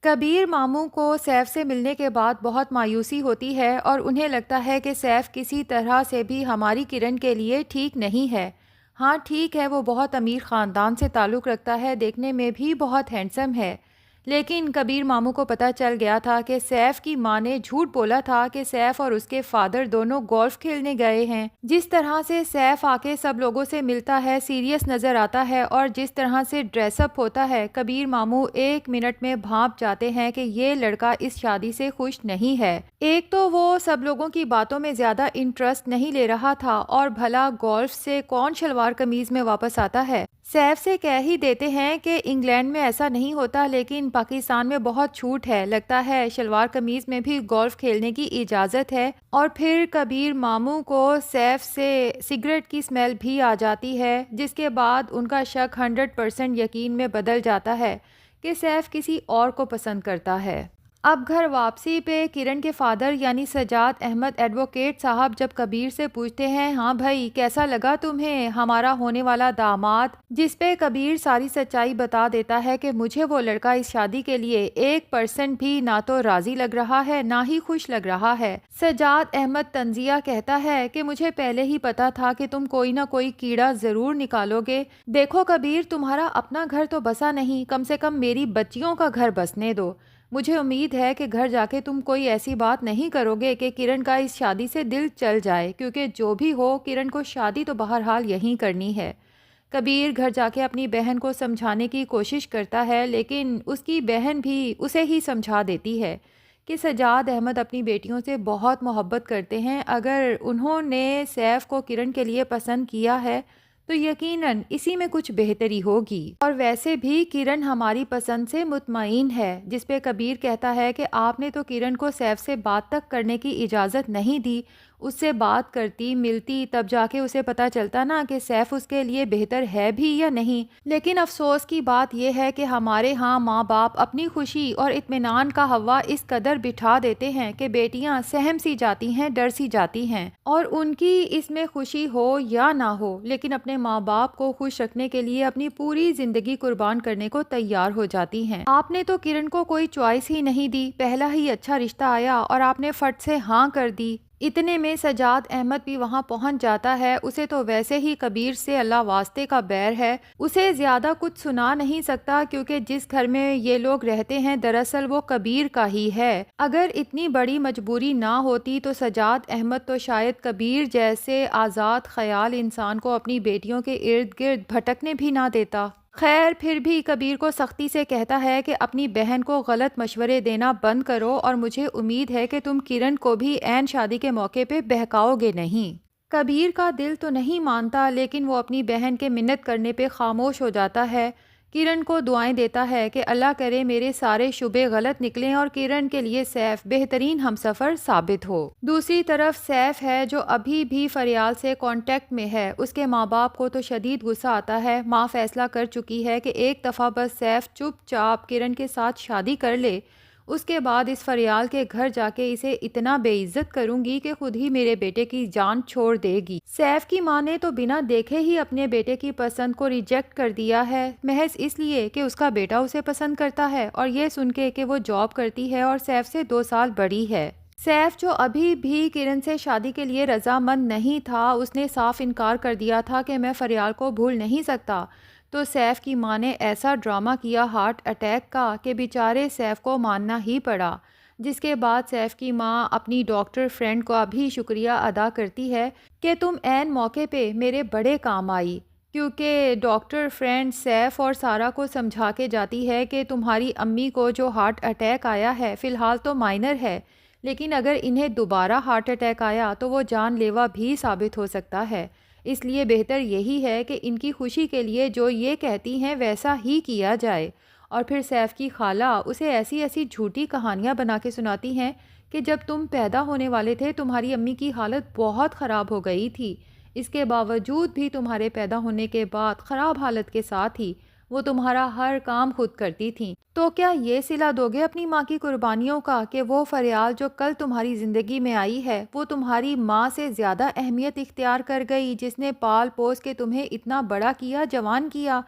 کبیر ماموں کو سیف سے ملنے کے بعد بہت مایوسی ہوتی ہے اور انہیں لگتا ہے کہ سیف کسی طرح سے بھی ہماری کرن کے لیے ٹھیک نہیں ہے۔ ہاں ٹھیک ہے، وہ بہت امیر خاندان سے تعلق رکھتا ہے، دیکھنے میں بھی بہت ہینڈسم ہے، لیکن کبیر ماموں کو پتہ چل گیا تھا کہ سیف کی ماں نے جھوٹ بولا تھا کہ سیف اور اس کے فادر دونوں گولف کھیلنے گئے ہیں۔ جس طرح سے سیف آ کے سب لوگوں سے ملتا ہے، سیریس نظر آتا ہے اور جس طرح سے ڈریس اپ ہوتا ہے، کبیر ماموں ایک منٹ میں بھانپ جاتے ہیں کہ یہ لڑکا اس شادی سے خوش نہیں ہے۔ ایک تو وہ سب لوگوں کی باتوں میں زیادہ انٹرسٹ نہیں لے رہا تھا، اور بھلا گولف سے کون شلوار قمیض میں واپس آتا ہے۔ سیف سے کہہ ہی دیتے ہیں کہ انگلینڈ میں ایسا نہیں ہوتا، لیکن پاکستان میں بہت چھوٹ ہے، لگتا ہے شلوار قمیض میں بھی گولف کھیلنے کی اجازت ہے۔ اور پھر کبیر ماموں کو سیف سے سگریٹ کی سمیل بھی آ جاتی ہے، جس کے بعد ان کا شک 100% یقین میں بدل جاتا ہے کہ سیف کسی اور کو پسند کرتا ہے۔ اب گھر واپسی پہ کرن کے فادر یعنی سجاد احمد ایڈوکیٹ صاحب جب کبیر سے پوچھتے ہیں، ہاں بھائی کیسا لگا تمہیں ہمارا ہونے والا داماد، جس پہ کبیر ساری سچائی بتا دیتا ہے کہ مجھے وہ لڑکا اس شادی کے لیے 1% بھی نہ تو راضی لگ رہا ہے نہ ہی خوش لگ رہا ہے۔ سجاد احمد تنزیہ کہتا ہے کہ مجھے پہلے ہی پتا تھا کہ تم کوئی نہ کوئی کیڑا ضرور نکالو گے۔ دیکھو کبیر، تمہارا اپنا گھر تو بسا نہیں، کم سے کم میری بچیوں کا گھر بسنے دو۔ مجھے امید ہے کہ گھر جا کے تم کوئی ایسی بات نہیں کرو گے کہ کرن کا اس شادی سے دل چل جائے، کیونکہ جو بھی ہو کرن کو شادی تو بہرحال یہیں کرنی ہے۔ کبیر گھر جا کے اپنی بہن کو سمجھانے کی کوشش کرتا ہے، لیکن اس کی بہن بھی اسے ہی سمجھا دیتی ہے کہ سجاد احمد اپنی بیٹیوں سے بہت محبت کرتے ہیں، اگر انہوں نے سیف کو کرن کے لیے پسند کیا ہے تو یقیناً اسی میں کچھ بہتری ہوگی، اور ویسے بھی کرن ہماری پسند سے مطمئن ہے۔ جس پہ کبیر کہتا ہے کہ آپ نے تو کرن کو سیف سے بات تک کرنے کی اجازت نہیں دی، اس سے بات کرتی ملتی تب جا کے اسے پتا چلتا نا کہ سیف اس کے لیے بہتر ہے بھی یا نہیں۔ لیکن افسوس کی بات یہ ہے کہ ہمارے ہاں ماں باپ اپنی خوشی اور اطمینان کا ہوا اس قدر بٹھا دیتے ہیں کہ بیٹیاں سہم سی جاتی ہیں، ڈر سی جاتی ہیں، اور ان کی اس میں خوشی ہو یا نہ ہو لیکن اپنے ماں باپ کو خوش رکھنے کے لیے اپنی پوری زندگی قربان کرنے کو تیار ہو جاتی ہیں۔ آپ نے تو کرن کو کوئی چوائس ہی نہیں دی، پہلا ہی اچھا رشتہ آیا اور آپ نے فٹ سے ہاں کر دی۔ اتنے میں سجاد احمد بھی وہاں پہنچ جاتا ہے، اسے تو ویسے ہی کبیر سے اللہ واسطے کا بیر ہے، اسے زیادہ کچھ سنا نہیں سکتا کیونکہ جس گھر میں یہ لوگ رہتے ہیں دراصل وہ کبیر کا ہی ہے۔ اگر اتنی بڑی مجبوری نہ ہوتی تو سجاد احمد تو شاید کبیر جیسے آزاد خیال انسان کو اپنی بیٹیوں کے ارد گرد بھٹکنے بھی نہ دیتا۔ خیر پھر بھی کبیر کو سختی سے کہتا ہے کہ اپنی بہن کو غلط مشورے دینا بند کرو، اور مجھے امید ہے کہ تم کرن کو بھی عین شادی کے موقع پہ بہکاؤ گے نہیں۔ کبیر کا دل تو نہیں مانتا، لیکن وہ اپنی بہن کے منت کرنے پہ خاموش ہو جاتا ہے۔ کرن کو دعائیں دیتا ہے کہ اللہ کرے میرے سارے شبے غلط نکلیں اور کرن کے لیے سیف بہترین ہمسفر ثابت ہو۔ دوسری طرف سیف ہے جو ابھی بھی فریال سے کانٹیکٹ میں ہے، اس کے ماں باپ کو تو شدید غصہ آتا ہے۔ ماں فیصلہ کر چکی ہے کہ ایک دفعہ بس سیف چپ چاپ کرن کے ساتھ شادی کر لے، اس کے بعد اس فریال کے گھر جا کے اسے اتنا بے عزت کروں گی کہ خود ہی میرے بیٹے کی جان چھوڑ دے گی۔ سیف کی ماں نے تو بنا دیکھے ہی اپنے بیٹے کی پسند کو ریجیکٹ کر دیا ہے، محض اس لیے کہ اس کا بیٹا اسے پسند کرتا ہے، اور یہ سن کے کہ وہ جاب کرتی ہے اور سیف سے 2 سال بڑی ہے۔ سیف جو ابھی بھی کرن سے شادی کے لیے رضامند نہیں تھا، اس نے صاف انکار کر دیا تھا کہ میں فریال کو بھول نہیں سکتا، تو سیف کی ماں نے ایسا ڈرامہ کیا ہارٹ اٹیک کا کہ بیچارے سیف کو ماننا ہی پڑا، جس کے بعد سیف کی ماں اپنی ڈاکٹر فرینڈ کو ابھی شکریہ ادا کرتی ہے کہ تم عین موقع پہ میرے بڑے کام آئی، کیونکہ ڈاکٹر فرینڈ سیف اور سارا کو سمجھا کے جاتی ہے کہ تمہاری امی کو جو ہارٹ اٹیک آیا ہے فی الحال تو مائنر ہے، لیکن اگر انہیں دوبارہ ہارٹ اٹیک آیا تو وہ جان لیوا بھی ثابت ہو سکتا ہے، اس لیے بہتر یہی ہے کہ ان کی خوشی کے لیے جو یہ کہتی ہیں ویسا ہی کیا جائے۔ اور پھر سیف کی خالہ اسے ایسی ایسی جھوٹی کہانیاں بنا کے سناتی ہیں کہ جب تم پیدا ہونے والے تھے تمہاری امی کی حالت بہت خراب ہو گئی تھی، اس کے باوجود بھی تمہارے پیدا ہونے کے بعد خراب حالت کے ساتھ ہی وہ تمہارا ہر کام خود کرتی تھیں، تو کیا یہ صلہ دو گے اپنی ماں کی قربانیوں کا کہ وہ فریال جو کل تمہاری زندگی میں آئی ہے وہ تمہاری ماں سے زیادہ اہمیت اختیار کر گئی، جس نے پال پوس کے تمہیں اتنا بڑا کیا، جوان کیا،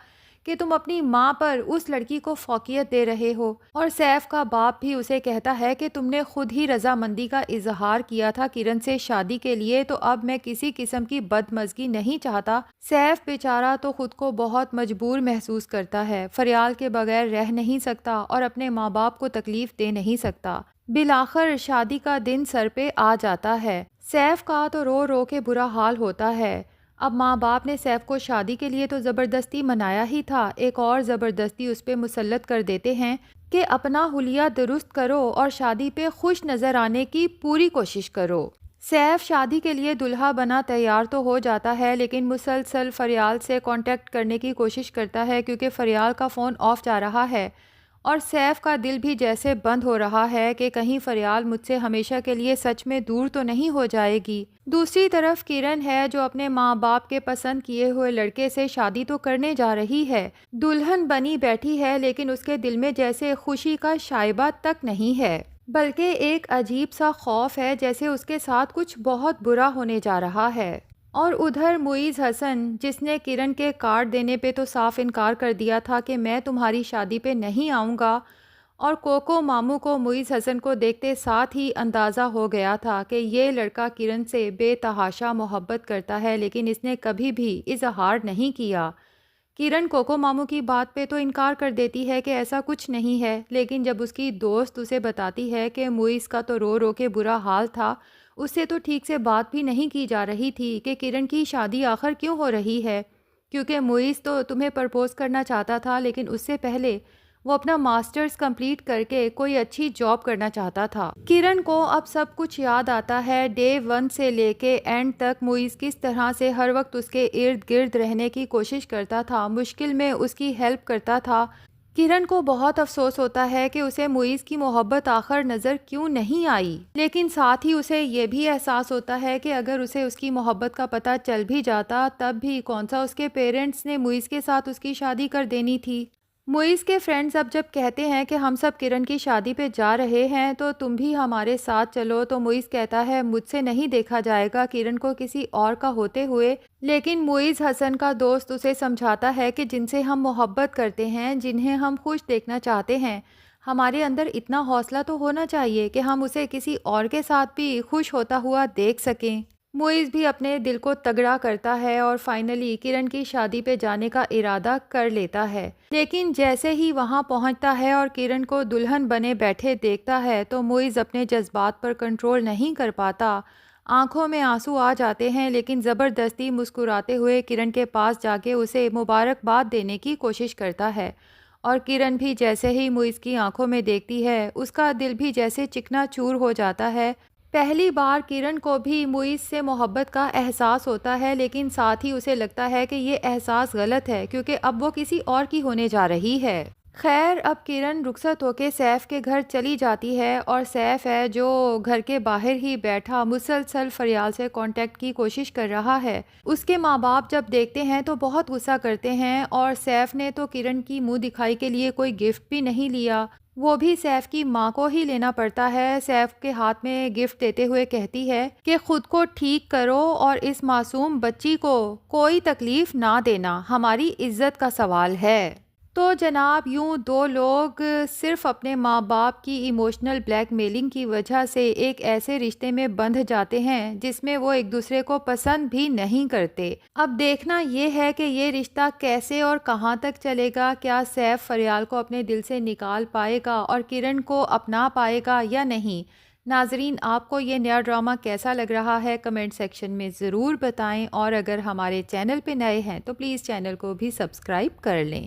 کہ تم اپنی ماں پر اس لڑکی کو فوقیت دے رہے ہو، اور سیف کا باپ بھی اسے کہتا ہے کہ تم نے خود ہی رضامندی کا اظہار کیا تھا کرن سے شادی کے لیے، تو اب میں کسی قسم کی بدمزگی نہیں چاہتا۔ سیف بیچارہ تو خود کو بہت مجبور محسوس کرتا ہے، فریال کے بغیر رہ نہیں سکتا اور اپنے ماں باپ کو تکلیف دے نہیں سکتا۔ بالآخر شادی کا دن سر پہ آ جاتا ہے۔ سیف کا تو رو رو کے برا حال ہوتا ہے۔ اب ماں باپ نے سیف کو شادی کے لیے تو زبردستی منایا ہی تھا، ایک اور زبردستی اس پہ مسلط کر دیتے ہیں کہ اپنا حلیہ درست کرو اور شادی پہ خوش نظر آنے کی پوری کوشش کرو۔ سیف شادی کے لیے دلہا بنا تیار تو ہو جاتا ہے، لیکن مسلسل فریال سے کانٹیکٹ کرنے کی کوشش کرتا ہے کیونکہ فریال کا فون آف جا رہا ہے، اور سیف کا دل بھی جیسے بند ہو رہا ہے کہ کہیں فریال مجھ سے ہمیشہ کے لیے سچ میں دور تو نہیں ہو جائے گی۔ دوسری طرف کرن ہے جو اپنے ماں باپ کے پسند کیے ہوئے لڑکے سے شادی تو کرنے جا رہی ہے، دلہن بنی بیٹھی ہے، لیکن اس کے دل میں جیسے خوشی کا شائبہ تک نہیں ہے، بلکہ ایک عجیب سا خوف ہے جیسے اس کے ساتھ کچھ بہت برا ہونے جا رہا ہے۔ اور ادھر معیز حسن، جس نے کرن کے کارڈ دینے پہ تو صاف انکار کر دیا تھا کہ میں تمہاری شادی پہ نہیں آؤں گا، اور کوکو ماموں کو معیز حسن کو دیکھتے ساتھ ہی اندازہ ہو گیا تھا کہ یہ لڑکا کرن سے بے تحاشا محبت کرتا ہے، لیکن اس نے کبھی بھی اظہار نہیں کیا۔ کرن کوکو ماموں کی بات پہ تو انکار کر دیتی ہے کہ ایسا کچھ نہیں ہے، لیکن جب اس کی دوست اسے بتاتی ہے کہ معیز کا تو رو رو کے برا حال تھا، اس سے تو ٹھیک سے بات بھی نہیں کی جا رہی تھی کہ کرن کی شادی آخر کیوں ہو رہی ہے، کیونکہ معیز تو تمہیں پرپوز کرنا چاہتا تھا، لیکن اس سے پہلے وہ اپنا ماسٹرز کمپلیٹ کر کے کوئی اچھی جاب کرنا چاہتا تھا۔ کرن کو اب سب کچھ یاد آتا ہے، ڈے 1 سے لے کے اینڈ تک معیز کس طرح سے ہر وقت اس کے ارد گرد رہنے کی کوشش کرتا تھا، مشکل میں اس کی ہیلپ کرتا تھا۔ کرن کو بہت افسوس ہوتا ہے کہ اسے معیز کی محبت آخر نظر کیوں نہیں آئی، لیکن ساتھ ہی اسے یہ بھی احساس ہوتا ہے کہ اگر اسے اس کی محبت کا پتہ چل بھی جاتا تب بھی کون سا اس کے پیرنٹس نے معیز کے ساتھ اس کی شادی کر دینی تھی۔ معیز کے فرینڈز اب جب کہتے ہیں کہ ہم سب کرن کی شادی پہ جا رہے ہیں تو تم بھی ہمارے ساتھ چلو، تو معیز کہتا ہے مجھ سے نہیں دیکھا جائے گا کرن کو کسی اور کا ہوتے ہوئے، لیکن معیز حسن کا دوست اسے سمجھاتا ہے کہ جن سے ہم محبت کرتے ہیں، جنہیں ہم خوش دیکھنا چاہتے ہیں، ہمارے اندر اتنا حوصلہ تو ہونا چاہیے کہ ہم اسے کسی اور کے ساتھ بھی خوش ہوتا ہوا دیکھ سکیں۔ معیز بھی اپنے دل کو تگڑا کرتا ہے اور فائنلی کرن کی شادی پہ جانے کا ارادہ کر لیتا ہے، لیکن جیسے ہی وہاں پہنچتا ہے اور کرن کو دلہن بنے بیٹھے دیکھتا ہے تو معیز اپنے جذبات پر کنٹرول نہیں کر پاتا، آنکھوں میں آنسو آ جاتے ہیں، لیکن زبردستی مسکراتے ہوئے کرن کے پاس جا کے اسے مبارکباد دینے کی کوشش کرتا ہے، اور کرن بھی جیسے ہی معیز کی آنکھوں میں دیکھتی ہے اس کا دل بھی جیسے چکنا چور ہو جاتا ہے۔ پہلی بار کرن کو بھی معیز سے محبت کا احساس ہوتا ہے، لیکن ساتھ ہی اسے لگتا ہے کہ یہ احساس غلط ہے کیونکہ اب وہ کسی اور کی ہونے جا رہی ہے۔ خیر، اب کرن رخصت ہو کے سیف کے گھر چلی جاتی ہے، اور سیف ہے جو گھر کے باہر ہی بیٹھا مسلسل فریال سے کانٹیکٹ کی کوشش کر رہا ہے۔ اس کے ماں باپ جب دیکھتے ہیں تو بہت غصہ کرتے ہیں، اور سیف نے تو کرن کی منہ دکھائی کے لیے کوئی گفٹ بھی نہیں لیا، وہ بھی سیف کی ماں کو ہی لینا پڑتا ہے۔ سیف کے ہاتھ میں گفٹ دیتے ہوئے کہتی ہے کہ خود کو ٹھیک کرو اور اس معصوم بچی کو کوئی تکلیف نہ دینا، ہماری عزت کا سوال ہے۔ تو جناب یوں دو لوگ صرف اپنے ماں باپ کی ایموشنل بلیک میلنگ کی وجہ سے ایک ایسے رشتے میں بندھ جاتے ہیں جس میں وہ ایک دوسرے کو پسند بھی نہیں کرتے۔ اب دیکھنا یہ ہے کہ یہ رشتہ کیسے اور کہاں تک چلے گا، کیا سیف فریال کو اپنے دل سے نکال پائے گا اور کرن کو اپنا پائے گا یا نہیں۔ ناظرین، آپ کو یہ نیا ڈرامہ کیسا لگ رہا ہے کمنٹ سیکشن میں ضرور بتائیں، اور اگر ہمارے چینل پہ نئے ہیں تو پلیز چینل کو بھی سبسکرائب کر لیں۔